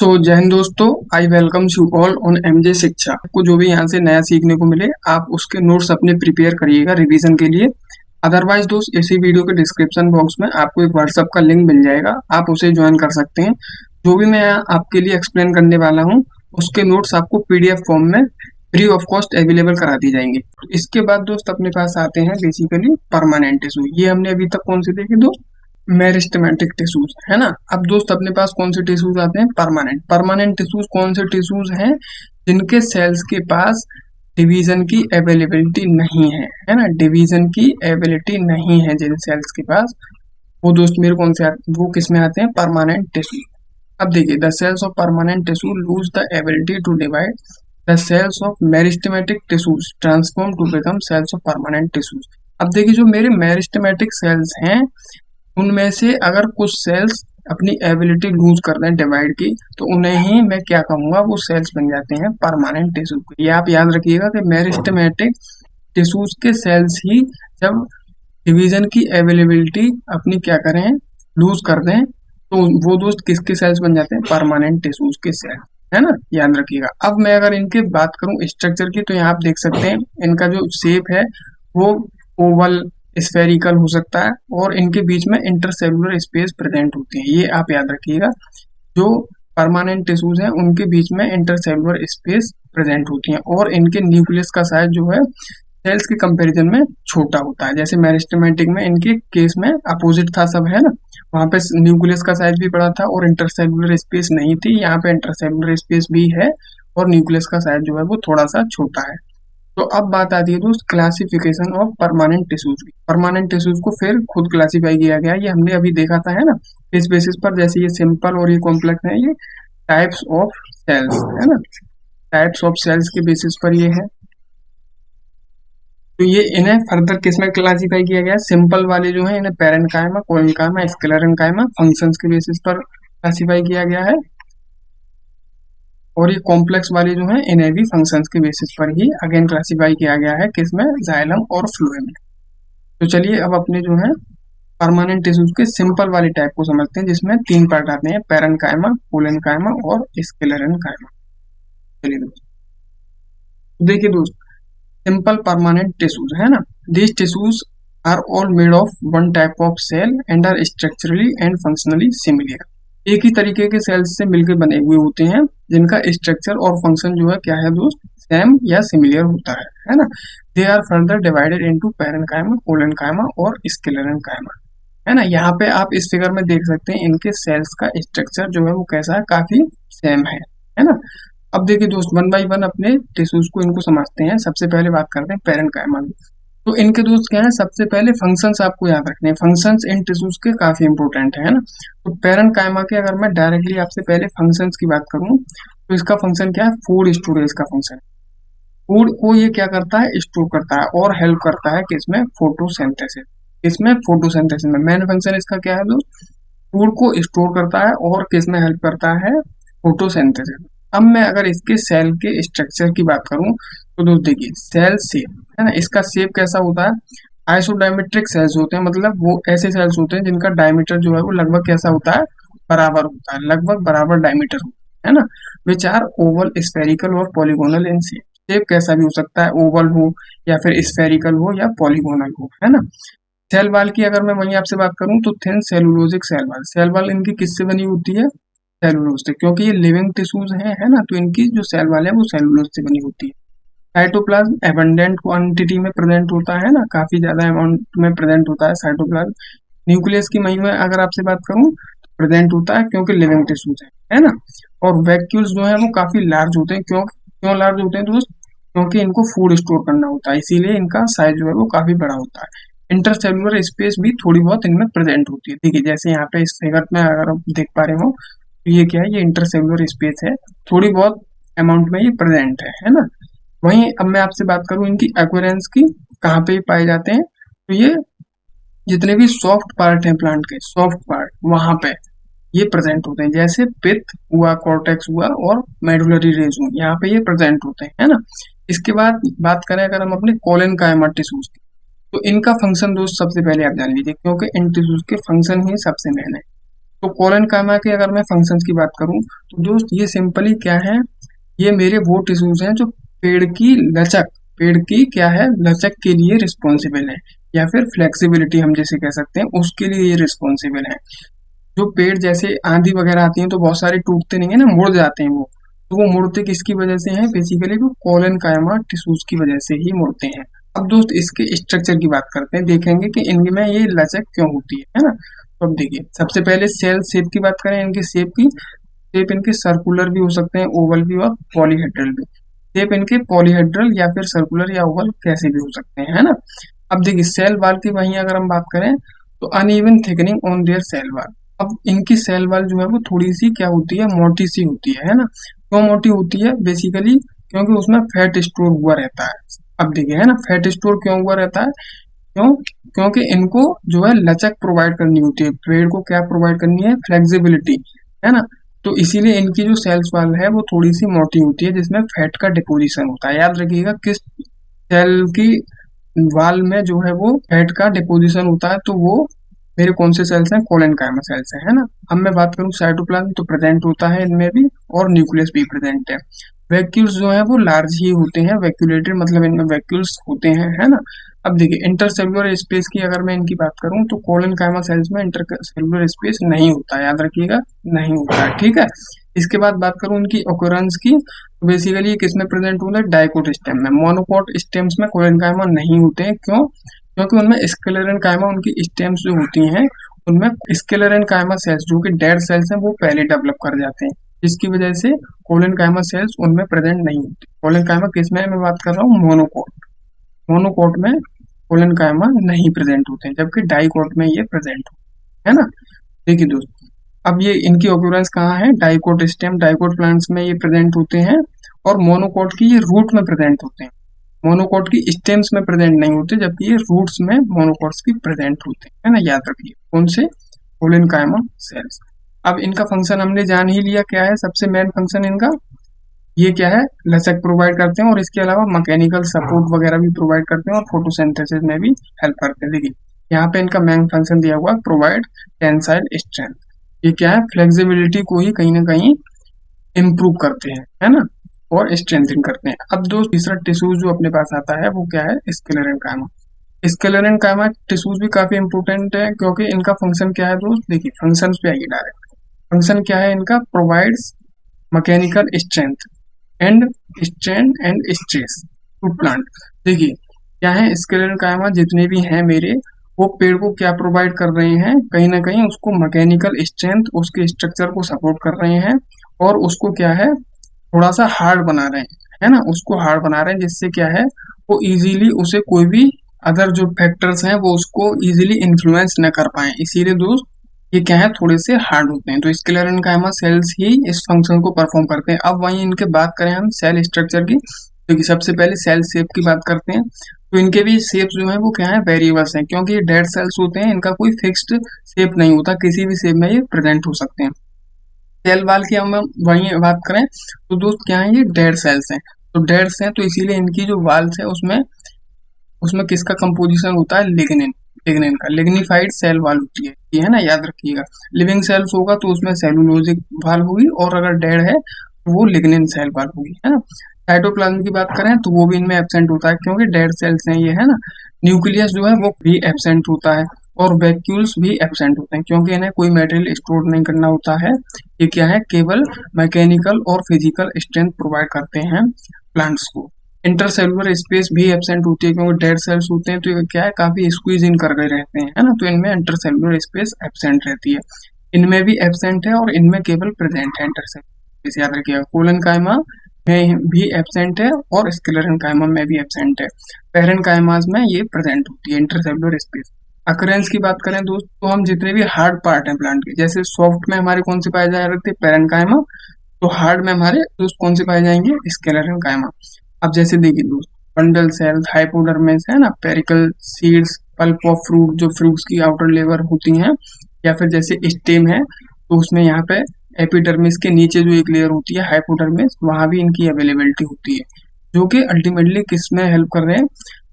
जय हिंद दोस्तों। I welcome you all on MJ शिक्षा। आपको जो भी यहाँ से नया सीखने को मिले आप उसके नोट्स अपने प्रिपेयर करिएगा रिवीजन के लिए। अदरवाइज दोस्त इसी वीडियो के डिस्क्रिप्शन बॉक्स में आपको एक व्हाट्सएप का लिंक मिल जाएगा, आप उसे ज्वाइन कर सकते हैं। जो भी मैं आपके लिए एक्सप्लेन करने वाला हूँ उसके नोट्स आपको पीडीएफ फॉर्म में फ्री ऑफ कॉस्ट अवेलेबल करा दी जाएंगे। इसके बाद दोस्त अपने पास आते हैं बेसिकली परमानेंट टिश्यू। ये हमने अभी तक कौन से देखे दोस्त? मेरिस्टेमेटिक टिश्यूज, है ना। अब दोस्त अपने पास कौन से टिश्यूज आते हैं? परमानेंट। परमानेंट टिश्यूज कौन से टिश्यूज हैं? जिनके सेल्स के पास डिवीजन की अवेलेबिलिटी नहीं है ना। डिवीजन की एबिलिटी नहीं है जिन सेल्स के पास, वो दोस्त मेरे कौन से वो किस में आते हैं? Permanent tissue. अब देखिए, the cells of permanent tissue lose the ability to divide, the cells of meristematic tissues transform to become cells of permanent tissues. अब देखिए, जो मेरे मेरिस्टेमेटिक सेल्स हैं उनमें से अगर कुछ सेल्स अपनी एबिलिटी लूज कर दें डिवाइड की, तो उन्हें ही मैं क्या कहूंगा? वो सेल्स बन जाते हैं परमानेंट टिश्यू। ये आप याद रखिएगा कि मेरिस्टेमेटिक टिश्यूज के सेल्स ही जब डिवीजन की अवेलेबिलिटी अपनी क्या करें? लूज कर दें, तो वो दोस्त किसके सेल्स बन जाते हैं? परमानेंट टिश्यूज के सेल, है ना। याद रखिएगा। अब मैं अगर इनके बात करूं स्ट्रक्चर की, तो यहाँ आप देख सकते हैं इनका जो शेप है वो ओवल, स्फेरिकल हो सकता है, और इनके बीच में इंटरसेलुलर स्पेस प्रेजेंट होती है। ये आप याद रखिएगा, जो परमानेंट टिश्यूज हैं उनके बीच में इंटरसेलुलर स्पेस प्रेजेंट होती है, और इनके न्यूक्लियस का साइज जो है सेल्स के कंपैरिजन में छोटा होता है। जैसे मेरिस्टेमेटिक में इनके केस में अपोजिट था सब, है ना। वहां पे न्यूक्लियस का साइज भी बड़ा था और इंटरसेलुलर स्पेस नहीं थी। यहाँ पे इंटरसेलुलर स्पेस भी है और न्यूक्लियस का साइज जो है वो थोड़ा सा छोटा है। तो अब बात आती है दोस्त क्लासिफिकेशन ऑफ परमानेंट टिश्यूज की। परमानेंट टिश्यूज को फिर खुद क्लासिफाई किया गया, ये हमने अभी देखा था, है ना। इस बेसिस पर, जैसे ये सिंपल और ये कॉम्प्लेक्स है, ये टाइप्स ऑफ सेल्स, है ना। टाइप्स ऑफ सेल्स के बेसिस पर ये है। तो ये इन्हें फर्दर किस में क्लासिफाई किया गया है? सिंपल वाले जो है इन्हें पैरेन्काइमा, कोलेनकाइमा, स्क्लेरेन्काइमा फंक्शंस के बेसिस पर क्लासिफाई किया गया है, और ये कॉम्प्लेक्स वाले जो है इन्हें भी फंक्शंस के बेसिस पर ही अगेन क्लासिफाई किया गया है, किसमें? जाइलम और फ्लोएम में। तो चलिए अब अपने जो है परमानेंट टिश्यूज के सिंपल वाले टाइप को समझते हैं, जिसमें तीन पार्ट आते हैं, पैरेन्काइमा, कोलेनकाइमा और स्क्लेरेन्काइमा। चलिए दोस्तों, देखिए दोस्त, सिंपल परमानेंट टिश्यूज, है ना। These tissues are all made of one type of cell and are structurally and functionally similar. एक ही तरीके के सेल्स से मिलकर बने हुए होते हैं, जिनका स्ट्रक्चर और फंक्शन जो है क्या है दोस्त? सेम या सिमिलर होता है ना। They are further divided into parenchyma, collenchyma और स्क्लेरेन्काइमा, है ना। यहाँ पे आप इस फिगर में देख सकते हैं इनके सेल्स का स्ट्रक्चर जो है वो कैसा है? काफी सेम है ना। अब देखिए दोस्त, वन बाई वन अपने टिश्यूज को इनको समझते हैं। सबसे पहले बात करते हैं पैरेन्काइमा की। तो इनके दोस्त क्या है? सबसे पहले फंक्शंस आपको याद रखने हैं। फंक्शंस इन टिश्यूज के काफी इंपॉर्टेंट है ना। तो पैरेन्काइमा के अगर मैं डायरेक्टली आपसे पहले फंक्शंस की बात करूं, तो इसका फंक्शन क्या है? फूड स्टोरेज का फंक्शन। फूड को ये क्या करता है? स्टोर करता है, और हेल्प करता है किसमें? फोटोसिंथेसिस। इसमें फोटोसिंथेसिस में मेन फंक्शन इसका क्या है दोस्त? फूड को स्टोर करता है और किसमें हेल्प करता है? फोटोसिंथेसिस। अब मैं अगर इसके सेल के स्ट्रक्चर की बात करूं, तो दोस्त देखिए, सेल शेप, है ना। इसका शेप कैसा होता है? आइसोडायमेट्रिक सेल्स होते हैं, मतलब वो ऐसे सेल्स होते हैं जिनका डायमीटर जो है वो लगभग कैसा होता है? बराबर होता है, लगभग बराबर डायमीटर होता है ना। विच आर ओवल, स्फेरिकल और पॉलीगोनल इन शेप। शेप कैसा भी हो सकता है, ओवल हो या फिर स्फेरिकल हो या पॉलीगोनल हो, है ना। सेल वाल की अगर मैं वहीं आपसे बात करूं, तो thin cellulosic cell wall. Cell wall इनकी किससे बनी होती है? सेलुलोज से, क्योंकि ये लिविंग टिश्यूज हैं, है ना। तो इनकी जो सेल वाल है वो सेलुलोज से बनी होती है। साइटोप्लाज्म एबंडेंट क्वांटिटी में प्रेजेंट होता है ना, काफी ज्यादा अमाउंट में प्रेजेंट होता है साइटोप्लाज्म। न्यूक्लियस की वहीं में अगर आपसे बात करूं तो प्रेजेंट होता है, क्योंकि लिविंग टिश्यूज है ना। और वैक्यूल्स जो है वो काफी लार्ज होते हैं। क्यों क्यों लार्ज होते हैं दोस्त? क्योंकि इनको फूड स्टोर करना होता है, इसीलिए इनका साइज जो है वो काफी बड़ा होता है। इंटरसेलुलर स्पेस भी थोड़ी बहुत इनमें प्रेजेंट होती है। देखिए, जैसे यहाँ पे इस फिगर में अगर आप देख पा रहे हो, तो ये क्या है? ये इंटरसेलुलर स्पेस है, थोड़ी बहुत अमाउंट में ये प्रेजेंट है ना। वहीं अब मैं आपसे बात करूं इनकी एक्वेरेंस की, कहाँ पे पाए जाते हैं, तो ये जितने भी सॉफ्ट पार्ट हैं प्लांट के, सॉफ्ट पार्ट वहां पे ये प्रेजेंट होते हैं। जैसे पित्त हुआ, कॉर्टेक्स हुआ और मेडुलरी रेज हुई, यहाँ पे ये प्रेजेंट होते हैं, है ना। इसके बाद बात करें अगर हम अपने कोलेनकाइमा टिश्यूज की, तो इनका फंक्शन दोस्त सबसे पहले आप जान लीजिए, क्योंकि इन टिश्यूज के फंक्शन ही सबसे मेन है। तो कोलेनकाइमा के अगर मैं फंक्शंस की बात करूं तो दोस्त ये सिंपली क्या है, ये मेरे वो टिश्यूज हैं जो पेड़ की लचक, पेड़ की क्या है लचक के लिए रिस्पॉन्सिबल है, या फिर फ्लेक्सिबिलिटी हम जैसे कह सकते हैं उसके लिए ये रिस्पॉन्सिबल है। जो पेड़ जैसे आंधी वगैरह आती है तो बहुत सारे टूटते नहीं है ना, मुड़ जाते हैं वो, तो वो मुड़ते किसकी वजह से हैं, बेसिकली वो कोलेनकाइमा टिश्यूज की वजह से ही मुड़ते हैं। अब दोस्त इसके स्ट्रक्चर की बात करते हैं, देखेंगे कि इनमें ये लचक क्यों होती है ना। तो अब देखिए सबसे पहले सेल शेप की बात करें, इनके शेप की, शेप इनके सर्कुलर भी हो सकते हैं, ओवल भी और पॉलीहेड्रल भी। शेप इनके पॉलीहेड्रल या फिर सर्कुलर या ओवल कैसे भी हो सकते हैं, है ना। अब देखिए सेल वाल की वहीं अगर हम बात करें तो uneven thickening on their cell wall. अब इनकी सेल वाल जो है वो थोड़ी सी क्या होती है, मोटी सी होती है ना। क्यों मोटी होती है, बेसिकली क्योंकि उसमें फैट स्टोर हुआ रहता है। अब देखिए है ना, फैट स्टोर क्यों हुआ रहता है, क्यों, क्योंकि इनको जो है लचक प्रोवाइड करनी होती है, पेड़ को क्या प्रोवाइड करनी है, फ्लेक्सिबिलिटी, है ना। तो इसीलिए इनकी जो सेल्स वाल है वो थोड़ी सी मोटी होती है जिसमें फैट का डिपोजिशन होता है। याद रखिएगा किस सेल की वाल में जो है वो फैट का डिपोजिशन होता है, तो वो मेरे कौन से सेल्स हैं, कोलेनकाइमा सेल्स हैं, है ना। अब मैं बात करूं साइटोप्लाज्म तो प्रेजेंट होता है इनमें भी, और न्यूक्लियस भी प्रेजेंट है। वैक्यूल्स जो है वो लार्ज ही होते हैं, वैक्यूलेटेड मतलब इनमें वैक्यूल्स होते हैं, है ना। अब देखिए इंटरसेल्युलर स्पेस की अगर मैं इनकी बात करूं तो कोलेनकाइमा सेल्स में इंटरसेल्युलर स्पेस नहीं होता है, याद रखिएगा नहीं होता है, ठीक है। इसके बाद बात करूं इनकी ऑक्यूरेंस की, तो बेसिकली ये किसमें प्रेजेंट होता है, डाइकोट स्टेम में। मोनोकोट स्टेम्स में कोलेनकाइमा नहीं होते हैं, क्यों, क्योंकि उनमें स्क्लेरेनकाइमा उनकी स्टेम्स जो होती हैं उनमें स्क्लेरेनकाइमा सेल्स जो कि डेड सेल्स हैं वो पहले डेवलप कर जाते हैं, जिसकी वजह से कोलेनकाइमा सेल्स उनमें प्रेजेंट नहीं होती। कोलेनकाइमा किसमें मैं बात कर रहा हूँ, मोनोकोट, मोनोकोट में कोलेनकाइमा नहीं प्रेजेंट होते हैं, जबकि डाइकोट में ये प्रेजेंट होते हैं, है ना। देखिए दोस्तों अब ये इनकी ऑक्यूरेंस कहाँ है, डाइकोट स्टेम, डाइकोट प्लांट्स में ये प्रेजेंट होते हैं, और मोनोकोट की ये रूट में प्रेजेंट होते हैं। मोनोकोट की स्टेम्स में प्रेजेंट नहीं होते, जबकि ये रूट्स में मोनोकोट्स की प्रेजेंट होते हैं, है ना, याद रखिए कौन से, कोलेनकाइमा सेल्स। अब इनका फंक्शन हमने जान ही लिया क्या है, सबसे मेन फंक्शन इनका ये क्या है, लचक प्रोवाइड करते हैं, और इसके अलावा मैकेनिकल सपोर्ट वगैरह भी प्रोवाइड करते हैं, और फोटोसिंथेसिस में भी हेल्प करते हैं। देखिए यहाँ पे इनका मेन फंक्शन दिया हुआ है, प्रोवाइड टेंसाइल स्ट्रेंथ। ये क्या है, फ्लेक्सिबिलिटी को ही कहीं ना कहीं इम्प्रूव करते हैं, है ना, और स्ट्रेंथिंग करते हैं। अब दोस्त तीसरा टिश्यूज जो अपने पास आता है वो क्या है, स्क्लेरेनकाइमा। स्क्लेरेनकाइमा टिश्यूज भी काफी इंपॉर्टेंट है, क्योंकि इनका फंक्शन क्या है दोस्त, देखिए फंक्शन पे आइए डायरेक्ट। फंक्शन क्या है इनका, provides mechanical strength and strain and stress to plant. देखिए क्या है, स्क्लेरेनकाइमा जितने भी हैं मेरे, वो पेड़ को क्या प्रोवाइड कर रहे हैं, कहीं ना कहीं उसको मैकेनिकल स्ट्रेंथ, उसके स्ट्रक्चर को सपोर्ट कर रहे हैं, और उसको क्या है थोड़ा सा हार्ड बना रहे हैं, है ना, उसको हार्ड बना रहे हैं, जिससे क्या है वो इजीली उसे कोई भी अदर जो फैक्टर्स हैं वो उसको इजीली इन्फ्लुएंस न कर पाए, इसीलिए दोस्त ये क्या है थोड़े से हार्ड होते हैं। तो स्क्लेरेनकाइमा सेल्स ही इस फंक्शन को परफॉर्म करते हैं। अब वहीं इनके बात करें हम सेल स्ट्रक्चर की, तो सबसे पहले सेल शेप की बात करते हैं। तो इनके भी शेप जो है वो क्या है, वेरिएबल्स हैं, क्योंकि ये डेड सेल्स होते हैं, इनका कोई फिक्स्ड शेप नहीं होता, किसी भी शेप में ये प्रेजेंट हो सकते हैं। सेल वाल की हम वही बात करें तो दोस्त क्या है, ये डेड सेल्स हैं, तो डेड्स हैं तो इसीलिए इनकी जो वाल्स है उसमें उसमें किसका कंपोजिशन होता है, लिग्निन, लिग्निन का, लिग्निफाइड सेल वाल होती है ये, है ना, याद रखिएगा। लिविंग सेल्स होगा तो उसमें सेलुलोजिक वाल होगी, और अगर डेड है तो वो लिग्निन सेल वाल होगी, है ना। साइटोप्लाज्म की बात करें तो वो भी इनमें एब्सेंट होता है, क्योंकि डेड सेल्स हैं ये, है ना। न्यूक्लियस जो है वो भी एब्सेंट होता है, और वैक्यूल्स भी एब्सेंट होते हैं, क्योंकि इन्हें कोई मटेरियल स्टोर नहीं करना होता है। ये क्या है, केवल मैकेनिकल और फिजिकल स्ट्रेंथ प्रोवाइड करते हैं प्लांट्स को। इंटरसेलुलर स्पेस भी एब्सेंट होती है, क्योंकि डेड सेल्स होते हैं तो ये क्या है काफी स्क्वीज इन कर गए रहते हैं, है ना, तो इनमें इंटरसेलुलर स्पेस एब्सेंट रहती है। इनमें भी एब्सेंट है, और इनमें केवल प्रेजेंट है इंटरसेलुलर स्पेस, याद रखिएगा। कोलेनकाइमा में भी एब्सेंट है, और स्क्लेरेनकाइमा में भी एब्सेंट है। पैरेनकाइमास में ये प्रेजेंट होती है इंटरसेलुलर स्पेस। अकरेंस की बात करें दोस्त तो हम जितने भी हार्ड पार्ट हैं प्लांट के, जैसे सॉफ्ट में हमारे कौन से पाए जा रहे थे, पैरेनकाइमा, तो हार्ड में हमारे दोस्त कौन से पाए जाएंगे, स्क्लेरेनकाइमा। अब जैसे देखिए दोस्त बंडल सेल्स, हाइपोडर्मिस, है ना, पेरिकल सीड्स, पल्प ऑफ फ्रूट जो फ्रूट्स की आउटर लेयर होती हैं, या फिर जैसे स्टेम है तो उसमें यहाँ पे एपिडर्मिस के नीचे जो एक लेयर होती है हाइपोडर्मिस, वहां भी इनकी अवेलेबिलिटी होती है, जो कि अल्टीमेटली किस में हेल्प कर रहे हैं,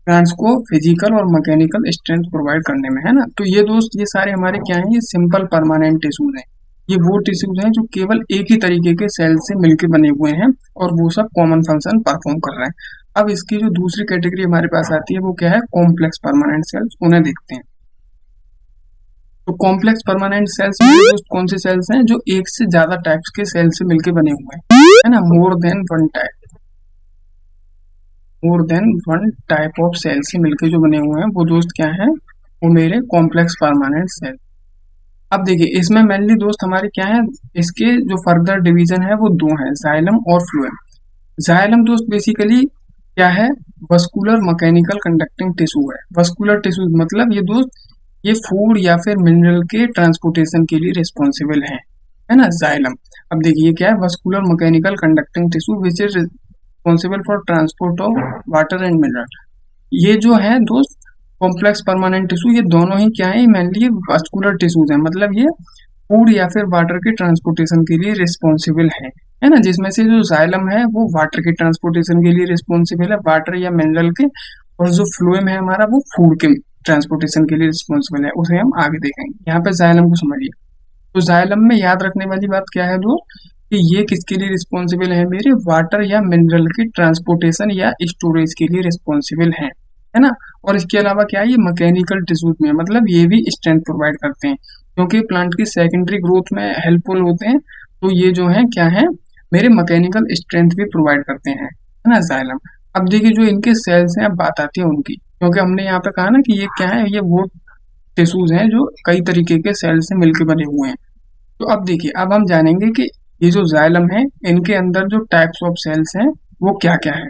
प्लांट्स को फिजिकल और मैकेनिकल स्ट्रेंथ प्रोवाइड करने में, है ना। तो ये दोस्त ये सारे हमारे क्या हैं, ये सिंपल परमानेंट टिश्यूज हैं, ये वो टिश्यूज हैं जो केवल एक ही तरीके के सेल से मिलकर बने हुए हैं और वो सब कॉमन फंक्शन परफॉर्म कर रहे हैं। अब इसकी जो दूसरी कैटेगरी हमारे पास आती है वो क्या है, कॉम्प्लेक्स परमानेंट सेल्स, उन्हें देखते हैं। तो कॉम्प्लेक्स परमानेंट सेल्स में दोस्त कौन से सेल्स हैं, जो एक से ज्यादा टाइप्स के सेल से मिलकर बने हुए हैं, है ना, more than one type of cell से मिलकर जो बने हुए हैं वो दोस्त क्या है, वो मेरे कॉम्प्लेक्स परमानेंट सेल। अब देखिए इसमें मेनली दोस्त हमारे क्या है, इसके जो फर्दर डिवीजन है वो दो हैं, जाइलम और फ्लोएम। जाइलम दोस्त बेसिकली क्या है, वस्कुलर मैकेनिकल कंडक्टिंग टिश्यू है। वस्कुलर टिश्यू मतलब ये दोस्त ये फूड या फिर मिनरल के ट्रांसपोर्टेशन के लिए रिस्पॉन्सिबल है ना, जाइलम। अब देखिए ये क्या है, vascular mechanical conducting tissue which is responsible for transport of water and mineral. ये जो है दोस्त कॉम्प्लेक्स परमानेंट टिश्यू, ये दोनों ही क्या है, मेनली वस्कुलर टिश्यूज है, मतलब ये फूड या फिर वाटर के ट्रांसपोर्टेशन के लिए रिस्पॉन्सिबल है ना। जिसमें से जो जाइलम है वो वाटर के ट्रांसपोर्टेशन के लिए रिस्पॉन्सिबल है, वाटर या मिनरल के, और जो फ्लोएम है हमारा वो फूड के ट्रांसपोर्टेशन के लिए रिस्पॉन्सिबल है, उसे हम आगे देखेंगे। यहाँ पे जाइलम को समझिए। तो जाइलम में याद रखने वाली बात क्या है दोस्त, कि ये किसके लिए रिस्पॉन्सिबल है, मेरे वाटर या मिनरल के ट्रांसपोर्टेशन या स्टोरेज के लिए रिस्पॉन्सिबल है ना। और इसके अलावा क्या है, ये मैकेनिकल टिश्यूज में मतलब ये भी स्ट्रेंथ प्रोवाइड करते हैं, क्योंकि प्लांट की सेकेंडरी ग्रोथ में हेल्पफुल होते हैं। तो ये जो है क्या है, मेरे मैकेनिकल स्ट्रेंथ भी प्रोवाइड करते हैं, है ना, जाइलम। अब देखिए जो इनके सेल्स हैं, अब बात आती है उनकी, क्योंकि हमने यहाँ पे कहा ना कि ये क्या है, ये वो टिश्यूज हैं जो कई तरीके के सेल से मिलकर बने हुए हैं। तो अब देखिए, अब हम जानेंगे कि ये जो जाइलम है इनके अंदर जो टाइप्स ऑफ सेल्स हैं वो क्या क्या है।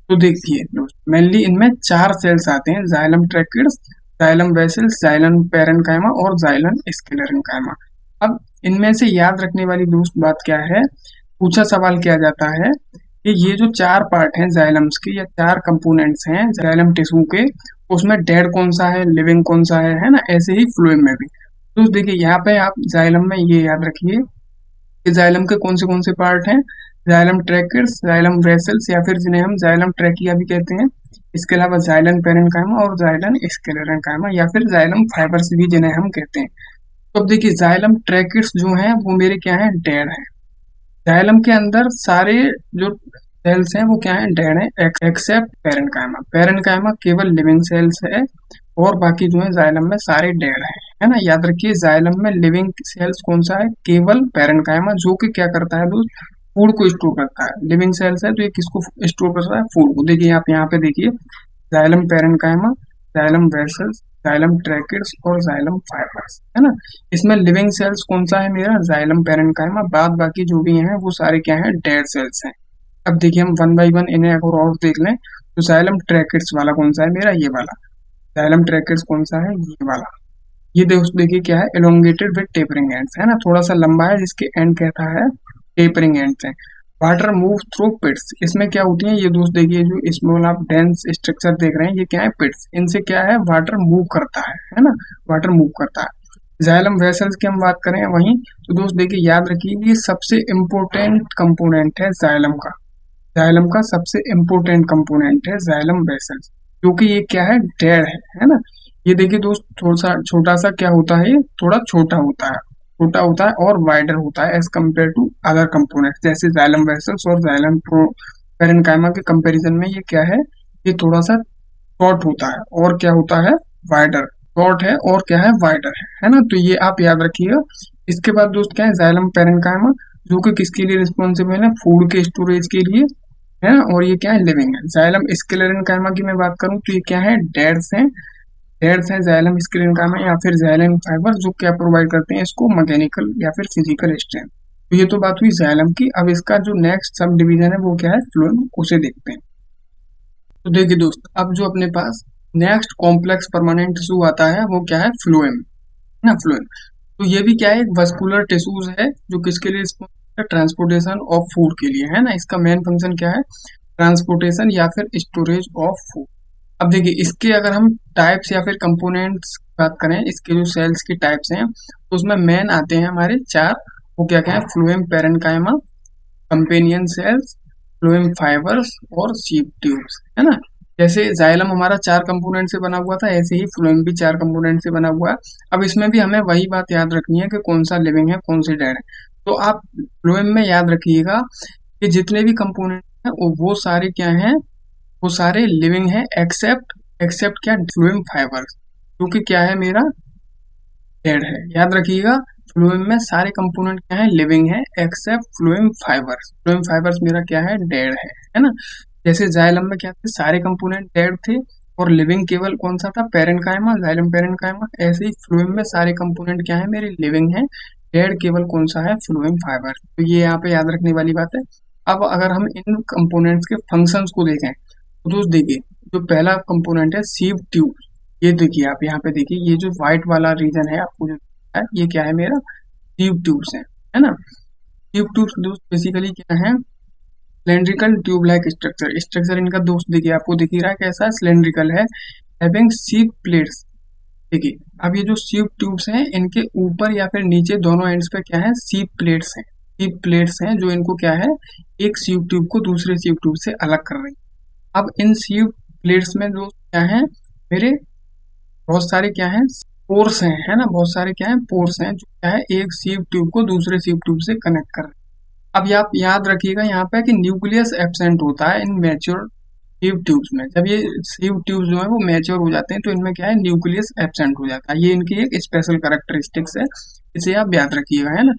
तो देखिए दोस्त, मेनली इनमें चार सेल्स आते हैं, xylem tracheids, xylem vessels, xylem parenchyma और जाइलम स्क्लेरेन्काइमा। अब इनमें से याद रखने वाली दोस्त बात क्या है, पूछा सवाल किया जाता है कि ये जो चार पार्ट हैं जाइलम्स के या चार कंपोनेंट्स हैं जाइलम टिश्यू के, उसमें डेड कौन सा है, लिविंग कौन सा है ना। ऐसे ही फ्लोएम में भी। तो देखिए यहाँ पे आप जाइलम में ये याद रखिए कि जाइलम के कौन से पार्ट हैं, जाइलम ट्रैकिड्स, जाइलम वेसल्स या फिर जिन्हें हम जाइलम ट्रैकिया भी कहते हैं। इसके अलावा जाइलम पैरेन्काइमा और जाइलम स्क्लेरेन्काइमा या फिर जाइलम फाइबर्स भी जिन्हें हम कहते हैं। तो अब देखिए जाइलम ट्रैकिड्स जो हैं वो मेरे क्या है, डेड है। जाइलम के अंदर सारे जो सेल्स हैं वो क्या है, डेड है, एक्सेप्ट पैरेन्काइमा। पैरेन्काइमा केवल लिविंग सेल्स है और बाकी जो है जाइलम में सारे डेड है ना। याद रखिए जाइलम में लिविंग सेल्स कौन सा है, केवल पैरेन्काइमा, जो कि क्या करता है दोस्त, फूड को स्टोर करता है। लिविंग सेल्स है तो ये किसको स्टोर करता है, फूड को। देखिए आप यहाँ पे देखिए, xylem parenchyma, xylem vessels, xylem tracheids और जाइलम फाइबर्स, है ना। इसमें लिविंग सेल्स कौन सा है मेरा, जाइलम पैरेन्काइमा, बाद बाकी जो भी हैं वो सारे क्या हैं, डेड सेल्स हैं। अब देखिए हम वन बाई वन इन्हें और देख लें। तो जाइलम ट्रैकिड्स वाला कौन सा है मेरा, ये वाला। जाइलम ट्रैकिड्स कौन सा है, ये वाला। ये दोस्त देखिए क्या है, एलोंगेटेड विद टेपरिंग एंड्स, है ना, थोड़ा सा लंबा है जिसके एंड कहता है टेपरिंग एंड्स है। वाटर मूव थ्रू पिट्स, इसमें क्या होती है ये दोस्त, देखिए जो स्मॉल आप डेंस स्ट्रक्चर देख रहे हैं ये क्या है, पिट्स। इनसे क्या है, वाटर मूव करता है ना, वाटर मूव करता है। जाइलम वेसल्स की हम बात करें वहीं, तो दोस्त देखिए याद रखिए ये सबसे इम्पोर्टेंट कंपोनेंट है जाइलम का। जाइलम का सबसे इम्पोर्टेंट कंपोनेंट है जाइलम वेसल्स, क्योंकि ये क्या है, डेड है ना। ये देखिए दोस्त थोड़ा सा छोटा सा क्या होता है, ये थोड़ा छोटा होता है और वाइडर होता है as compare to other component, जैसे जाइलम वेसल्स और जाइलम पैरेन्काइमा के कंपैरिजन में ये क्या है, ये थोड़ा सा शॉर्ट होता है और क्या होता है, वाइडर। शॉर्ट है और क्या है, वाइडर है ना। तो ये आप याद रखिएगा। इसके बाद दोस्त क्या है, जाइलम पैरेन्काइमा, जो कि किसके लिए रिस्पॉन्सिबल है, फूड के स्टोरेज के लिए, है ना। और ये क्या है, लिविंग है। जाइलम स्क्लेरेन्काइमा की मैं बात करूं तो ये क्या है, डेड्स हैं जाइलम स्क्लेरेन्काइमा या फिर जाइलम फाइबर, जो क्या प्रोवाइड करते हैं इसको मैकेनिकल या फिर फिजिकल स्ट्रेंथ। तो ये तो बात हुई जाइलम की। अब इसका जो नेक्स्ट सब डिवीजन है वो क्या है, फ्लोएम, उसे देखते हैं। तो देखिए दोस्त, अब जो अपने पास नेक्स्ट कॉम्प्लेक्स परमानेंट टिश्यू आता है वो क्या है, फ्लोएम, है ना, फ्लोएम। तो ये भी क्या है, एक वस्कुलर टिश्यूज है जो किसके लिए, ट्रांसपोर्टेशन ऑफ फूड के लिए, है ना। इसका मेन फंक्शन क्या है, ट्रांसपोर्टेशन या फिर स्टोरेज ऑफ फूड। अब देखिए इसके अगर हम टाइप्स या फिर कंपोनेंट्स बात करें, इसके जो सेल्स की टाइप्स हैं तो उसमें मेन आते हैं हमारे चार। वो क्या क्या है, phloem parenchyma, companion cells, phloem fibres और सीप ट्यूब्स, है ना। जैसे जाइलम हमारा 4 कंपोनेंट से बना हुआ था, ऐसे ही फ्लोएम भी 4 कंपोनेंट से बना हुआ है। अब इसमें भी हमें वही बात याद रखनी है कि कौन सा लिविंग है, कौन से डेड है। तो आप फ्लोएम में याद रखिएगा कि जितने भी कंपोनेंट हैं वो सारे क्या हैं, वो सारे लिविंग हैं, एक्सेप्ट एक्सेप्ट क्या, फ्लोएम फाइबर्स, जो कि क्या है मेरा, डेड है। याद रखिएगा, फ्लोएम में सारे कंपोनेंट क्या है, लिविंग है, except phloem fibres. Phloem fibres मेरा क्या है, डेड है ना। जैसे जाइलम में क्या थे, सारे कंपोनेंट डेड थे और लिविंग केवल कौन सा था, पेरेन्काइमा, जाइलम पेरेन्काइमा। ऐसे ही फ्लोएम में सारे कंपोनेंट क्या है, मेरे लिविंग है, डेड केवल कौन सा है, फ्लोएम फाइबर। तो ये यहाँ पे याद रखने वाली बात है। अब अगर हम इन कंपोनेंट्स के फंक्शंस को देखें तो दोस्त देखिए, जो पहला कंपोनेंट है सीव ट्यूब, ये देखिए आप यहाँ पे देखिए, ये जो व्हाइट वाला रीजन है आपको जो दिख रहा है, ये क्या है मेरा, सीव ट्यूब्स है ना। सीव ट्यूब्स दोस्त बेसिकली क्या है, cylindrical tube like structure. Structure इनका दोस्त देखिए आपको दिख ही रहा है कैसा, सिलेंड्रिकल है, हैविंग सीव प्लेट्स। देखिए अब ये जो सीव ट्यूब्स हैं, इनके ऊपर या फिर नीचे दोनों एंड्स पे क्या है, सीव प्लेट्स हैं। सीव प्लेट्स हैं जो इनको क्या है, एक सीव ट्यूब को दूसरे सीव ट्यूब से अलग कर रही है। अब इन सीव प्लेट्स में जो क्या है मेरे, बहुत सारे क्या है, पोर्स हैं, है ना, बहुत सारे क्या है, पोर्स हैं, जो क्या है एक सीव ट्यूब को दूसरे सीव ट्यूब से कनेक्ट कर रहे हैं। अब आप याद रखिएगा यहाँ पे कि न्यूक्लियस एब्सेंट होता है इन मैच्योर सीव ट्यूब्स में। जब ये सीव ट्यूब्स जो है वो मैच्योर हो जाते हैं तो इनमें क्या है, न्यूक्लियस एब्सेंट हो जाता है। ये इनकी एक स्पेशल कैरेक्टरिस्टिक्स है, इसे आप याद रखिएगा, है ना।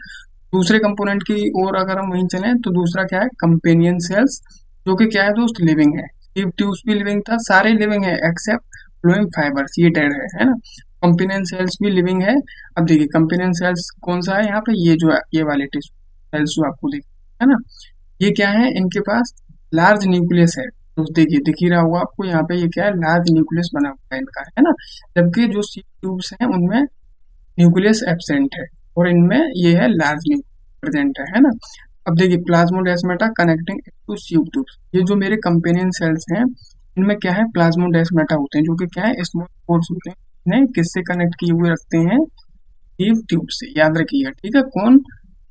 दूसरे कंपोनेंट की ओर अगर हम वहीं चलें तो दूसरा क्या है, कंपेनियन सेल्स, जो कि क्या है दोस्त, लिविंग है। सीव ट्यूब्स भी लिविंग था, सारे लिविंग है एक्सेप्ट फ्लोएम फाइबर्स, ये डेड है ना। कंपेनियन सेल्स भी लिविंग है। अब देखिए कंपेनियन सेल्स कौन सा है यहाँ पे, ये जो है ये वाले टिश्यू सेल्स जो आपको दिख है ना, ये क्या है, इनके पास लार्ज न्यूक्लियस है। तो देखिए दिख ही रहा होगा आपको यहाँ पे, ये क्या है, लार्ज न्यूक्लियस बना हुआ है इनका, है ना। जबकि जो सी ट्यूब्स हैं उनमें न्यूक्लियस एब्सेंट है और इनमें ये है लार्ज न्यूक्लियस प्रेजेंट है ना। अब देखिए plasmodesmata connecting to sieve tubes, ये जो मेरे कंपेनियन सेल्स हैं इनमें क्या है, प्लाज्मोडेस्माटा होते हैं, जो कि क्या है, स्मॉल पोर्स होते हैं। इन्हें किससे कनेक्ट किए हुए रखते हैं, सीव ट्यूब से। याद रखिएगा, ठीक है, कौन,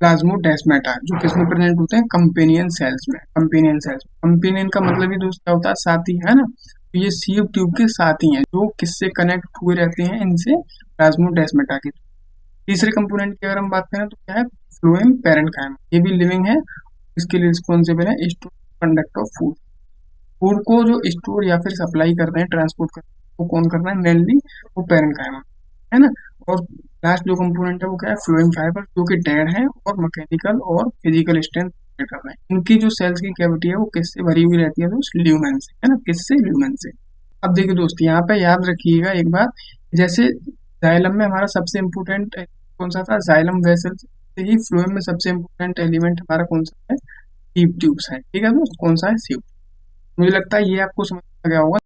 प्लाज्मोडेस्माटा, जो किसमें प्रेजेंट होते हैं, कंपेनियन सेल्स में। कंपेनियन सेल्स, कंपेनियन का मतलब ही दोस्त क्या होता है, साथी, है ना। तो ये सीव ट्यूब के साथी हैं जो किससे कनेक्ट हुए रहते हैं, इनसे, प्लाज्मोडेस्माटा के। तीसरे कंपोनेंट की अगर हम बात करें तो क्या है, फ्लोएम पेरेन्काइमा, ये भी लिविंग है। इसके लिए रिस्पॉन्सिबल है store conduct of food. Food को जो स्टोर या फिर सप्लाई करते हैं, ट्रांसपोर्ट करते हैं, वो कौन करना है, मेनली वो पेरेन्काइमा, है ना। और लास्ट जो कंपोनेंट है वो क्या है, फ्लोएम फाइबर, जो कि डेड है और मैकेनिकल और फिजिकल स्ट्रेंथ कर रहे हैं। इनकी जो सेल्स की कैविटी है वो किससे भरी हुई रहती है दोस्त, ल्यूमेन से, है ना, किससे, ल्यूमेन से। अब देखिए दोस्त यहाँ पे याद रखिएगा एक बात, जैसे जाइलम में हमारा सबसे इम्पोर्टेंट कौन सा था, जाइलम वेसल से ही फ्लोएम में सबसे इम्पोर्टेंट एलिमेंट हमारा कौन सा है, सीव ट्यूब्स है, ठीक है दोस्त, कौन सा है, सीव। मुझे लगता है ये आपको समझ आ गया होगा।